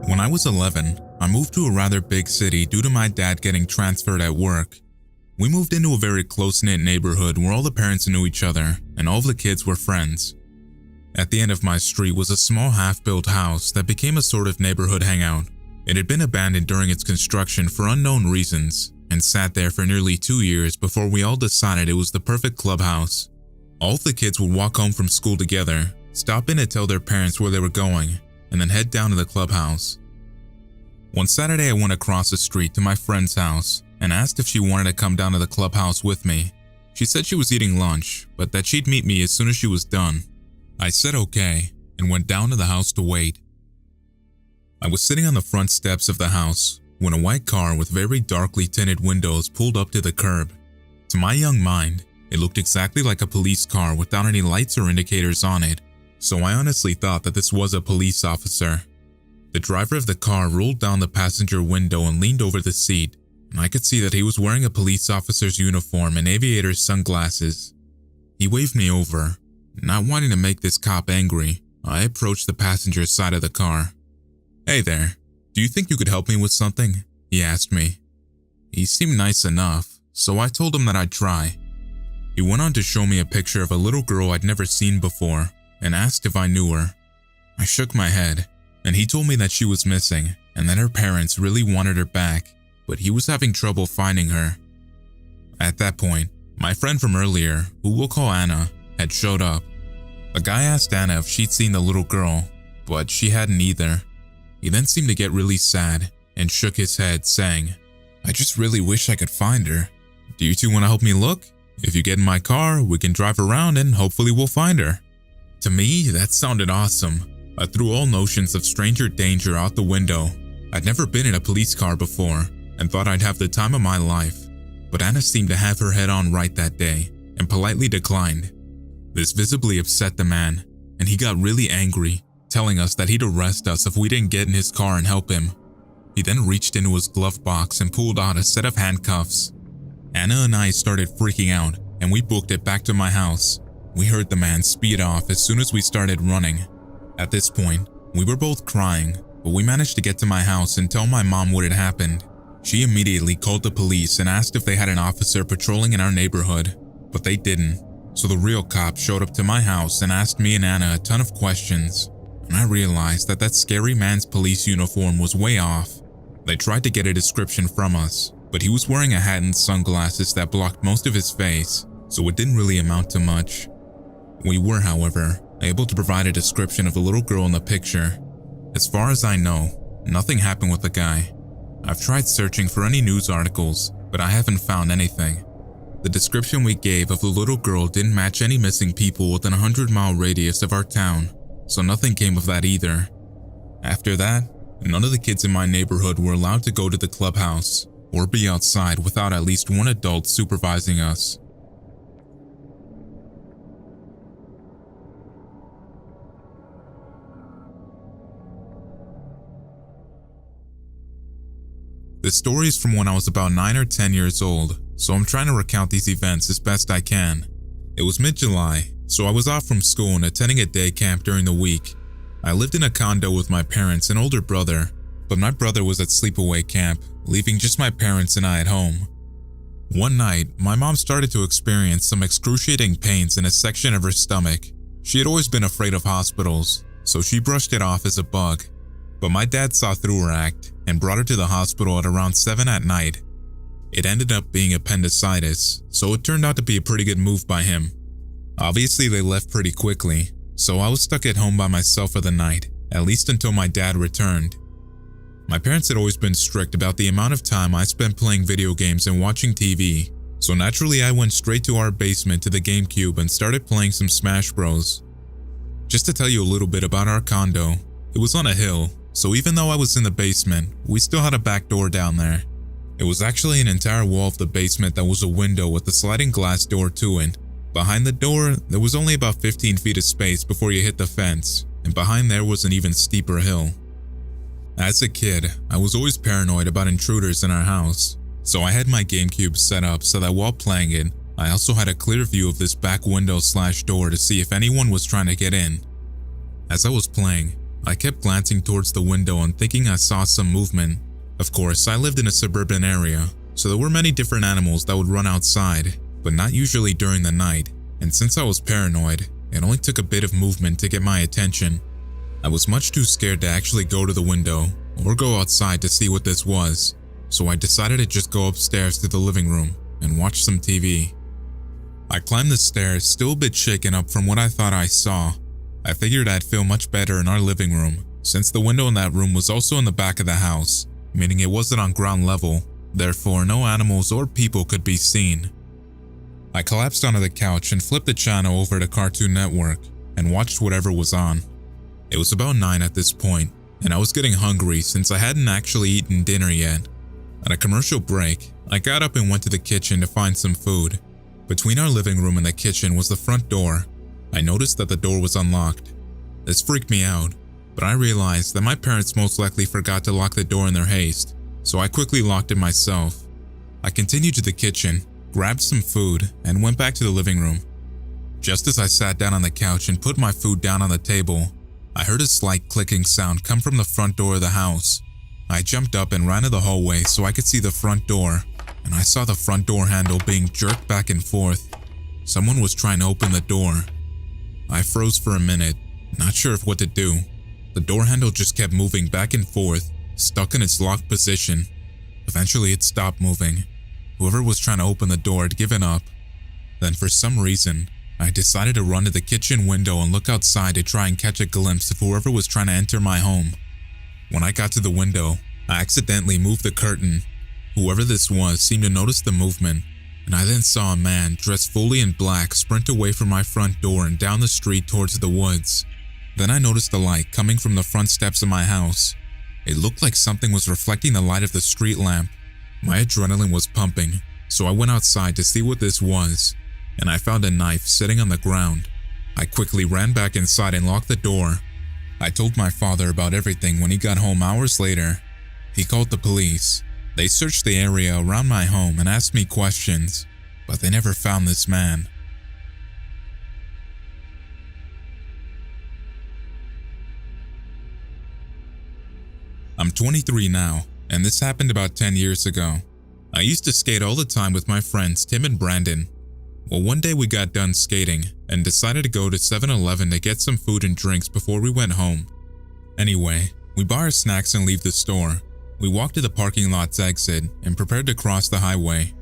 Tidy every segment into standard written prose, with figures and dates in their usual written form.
When I was 11, I moved to a rather big city due to my dad getting transferred at work. We moved into a very close-knit neighborhood where all the parents knew each other and all of the kids were friends. At the end of my street was a small half-built house that became a sort of neighborhood hangout. It had been abandoned during its construction for unknown reasons and sat there for nearly 2 years before we all decided it was the perfect clubhouse. All of the kids would walk home from school together, stop in to tell their parents where they were going, and then head down to the clubhouse. One Saturday I went across the street to my friend's house and asked if she wanted to come down to the clubhouse with me. She said she was eating lunch, but that she'd meet me as soon as she was done. I said okay and went down to the house to wait. I was sitting on the front steps of the house when a white car with very darkly tinted windows pulled up to the curb. To my young mind, it looked exactly like a police car without any lights or indicators on it, so I honestly thought that this was a police officer. The driver of the car rolled down the passenger window and leaned over the seat, and I could see that he was wearing a police officer's uniform and aviator's sunglasses. He waved me over. Not wanting to make this cop angry, I approached the passenger side of the car. "Hey there, do you think you could help me with something?" he asked me. He seemed nice enough, so I told him that I'd try. He went on to show me a picture of a little girl I'd never seen before and asked if I knew her. I shook my head, and he told me that she was missing and that her parents really wanted her back, but he was having trouble finding her. At that point, my friend from earlier, who we'll call Anna, had showed up. The guy asked Anna if she'd seen the little girl, but she hadn't either. He then seemed to get really sad and shook his head, saying, "I just really wish I could find her. Do you two want to help me look? If you get in my car, we can drive around and hopefully we'll find her." To me, that sounded awesome. I threw all notions of stranger danger out the window. I'd never been in a police car before and thought I'd have the time of my life, but Anna seemed to have her head on right that day and politely declined. This visibly upset the man, and he got really angry, telling us that he'd arrest us if we didn't get in his car and help him. He then reached into his glove box and pulled out a set of handcuffs. Anna and I started freaking out, and we booked it back to my house. We heard the man speed off as soon as we started running. At this point, we were both crying, but we managed to get to my house and tell my mom what had happened. She immediately called the police and asked if they had an officer patrolling in our neighborhood, but they didn't. So the real cop showed up to my house and asked me and Anna a ton of questions, and I realized that that scary man's police uniform was way off. They tried to get a description from us, but he was wearing a hat and sunglasses that blocked most of his face, so it didn't really amount to much. We were, however, able to provide a description of the little girl in the picture. As far as I know, nothing happened with the guy. I've tried searching for any news articles, but I haven't found anything. The description we gave of the little girl didn't match any missing people within a 100-mile radius of our town, so nothing came of that either. After that, none of the kids in my neighborhood were allowed to go to the clubhouse or be outside without at least one adult supervising us. This story is from when I was about 9 or 10 years old, so I'm trying to recount these events as best I can. It was mid-July, so I was off from school and attending a day camp during the week. I lived in a condo with my parents and older brother, but my brother was at sleepaway camp, leaving just my parents and I at home. One night, my mom started to experience some excruciating pains in a section of her stomach. She had always been afraid of hospitals, so she brushed it off as a bug. But my dad saw through her act and brought her to the hospital at around 7 at night. It ended up being appendicitis, so it turned out to be a pretty good move by him. Obviously they left pretty quickly, so I was stuck at home by myself for the night, at least until my dad returned. My parents had always been strict about the amount of time I spent playing video games and watching TV, so naturally I went straight to our basement to the GameCube and started playing some Smash Bros. Just to tell you a little bit about our condo, it was on a hill, so even though I was in the basement, we still had a back door down there. It was actually an entire wall of the basement that was a window with a sliding glass door to it. Behind the door, there was only about 15 feet of space before you hit the fence, and behind there was an even steeper hill. As a kid, I was always paranoid about intruders in our house, so I had my GameCube set up so that while playing it, I also had a clear view of this back window/door to see if anyone was trying to get in. As I was playing, I kept glancing towards the window and thinking I saw some movement. Of course, I lived in a suburban area, so there were many different animals that would run outside, but not usually during the night, and since I was paranoid, it only took a bit of movement to get my attention. I was much too scared to actually go to the window or go outside to see what this was, so I decided to just go upstairs to the living room and watch some TV. I climbed the stairs, still a bit shaken up from what I thought I saw. I figured I'd feel much better in our living room, since the window in that room was also in the back of the house, meaning it wasn't on ground level, therefore no animals or people could be seen. I collapsed onto the couch and flipped the channel over to Cartoon Network and watched whatever was on. It was about 9 at this point, and I was getting hungry since I hadn't actually eaten dinner yet. At a commercial break, I got up and went to the kitchen to find some food. Between our living room and the kitchen was the front door. I noticed that the door was unlocked. This freaked me out, but I realized that my parents most likely forgot to lock the door in their haste, so I quickly locked it myself. I continued to the kitchen, grabbed some food, and went back to the living room. Just as I sat down on the couch and put my food down on the table, I heard a slight clicking sound come from the front door of the house. I jumped up and ran to the hallway so I could see the front door, and I saw the front door handle being jerked back and forth. Someone was trying to open the door. I froze for a minute, not sure of what to do. The door handle just kept moving back and forth, stuck in its locked position. Eventually it stopped moving. Whoever was trying to open the door had given up. Then for some reason, I decided to run to the kitchen window and look outside to try and catch a glimpse of whoever was trying to enter my home. When I got to the window, I accidentally moved the curtain. Whoever this was seemed to notice the movement, and I then saw a man dressed fully in black sprint away from my front door and down the street towards the woods. Then I noticed the light coming from the front steps of my house. It looked like something was reflecting the light of the street lamp. My adrenaline was pumping, so I went outside to see what this was, and I found a knife sitting on the ground. I quickly ran back inside and locked the door. I told my father about everything when he got home hours later. He called the police. They searched the area around my home and asked me questions, but they never found this man. I'm 23 now, and this happened about 10 years ago. I used to skate all the time with my friends Tim and Brandon. Well, one day we got done skating and decided to go to 7-Eleven to get some food and drinks before we went home. Anyway, we bought our snacks and leave the store. We walked to the parking lot's exit and prepared to cross the highway.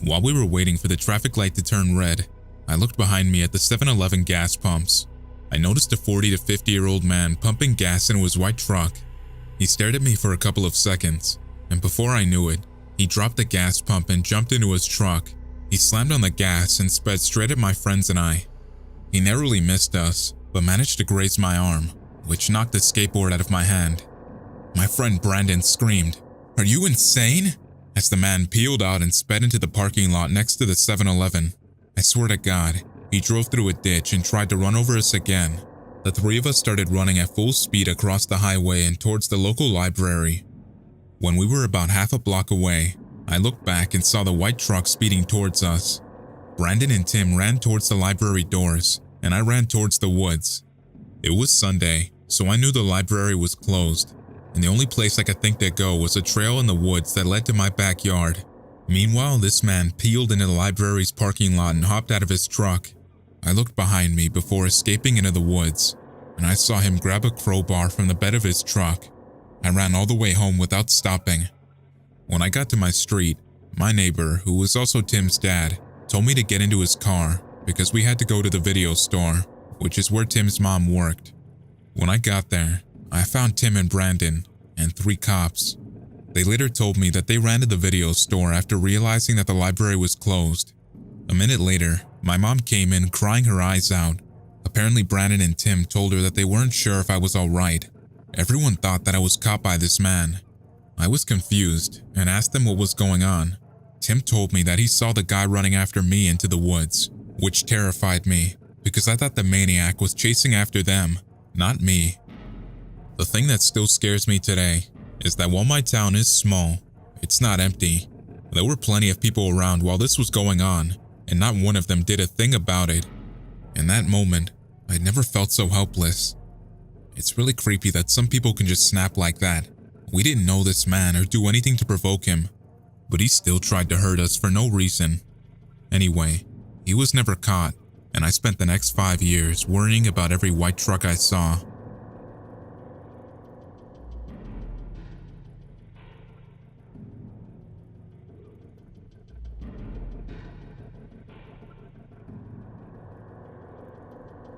While we were waiting for the traffic light to turn red, I looked behind me at the 7-Eleven gas pumps. I noticed a 40 to 50-year-old man pumping gas into his white truck. He stared at me for a couple of seconds, and before I knew it, he dropped the gas pump and jumped into his truck. He slammed on the gas and sped straight at my friends and I. He narrowly missed us, but managed to graze my arm, which knocked the skateboard out of my hand. My friend Brandon screamed, "Are you insane?" as the man peeled out and sped into the parking lot next to the 7-Eleven. I swear to God, he drove through a ditch and tried to run over us again. The three of us started running at full speed across the highway and towards the local library. When we were about half a block away, I looked back and saw the white truck speeding towards us. Brandon and Tim ran towards the library doors, and I ran towards the woods. It was Sunday, so I knew the library was closed, and the only place I could think to go was a trail in the woods that led to my backyard. Meanwhile, this man peeled into the library's parking lot and hopped out of his truck. I looked behind me before escaping into the woods, and I saw him grab a crowbar from the bed of his truck. I ran all the way home without stopping. When I got to my street, my neighbor, who was also Tim's dad, told me to get into his car because we had to go to the video store, which is where Tim's mom worked. When I got there, I found Tim and Brandon and 3 cops. They later told me that they ran to the video store after realizing that the library was closed. A minute later, my mom came in crying her eyes out. Apparently Brandon and Tim told her that they weren't sure if I was alright. Everyone thought that I was caught by this man. I was confused and asked them what was going on. Tim told me that he saw the guy running after me into the woods, which terrified me because I thought the maniac was chasing after them, not me. The thing that still scares me today is that while my town is small, it's not empty. There were plenty of people around while this was going on, and not one of them did a thing about it. In that moment, I'd never felt so helpless. It's really creepy that some people can just snap like that. We didn't know this man or do anything to provoke him, but he still tried to hurt us for no reason. Anyway, he was never caught, and I spent the next 5 years worrying about every white truck I saw.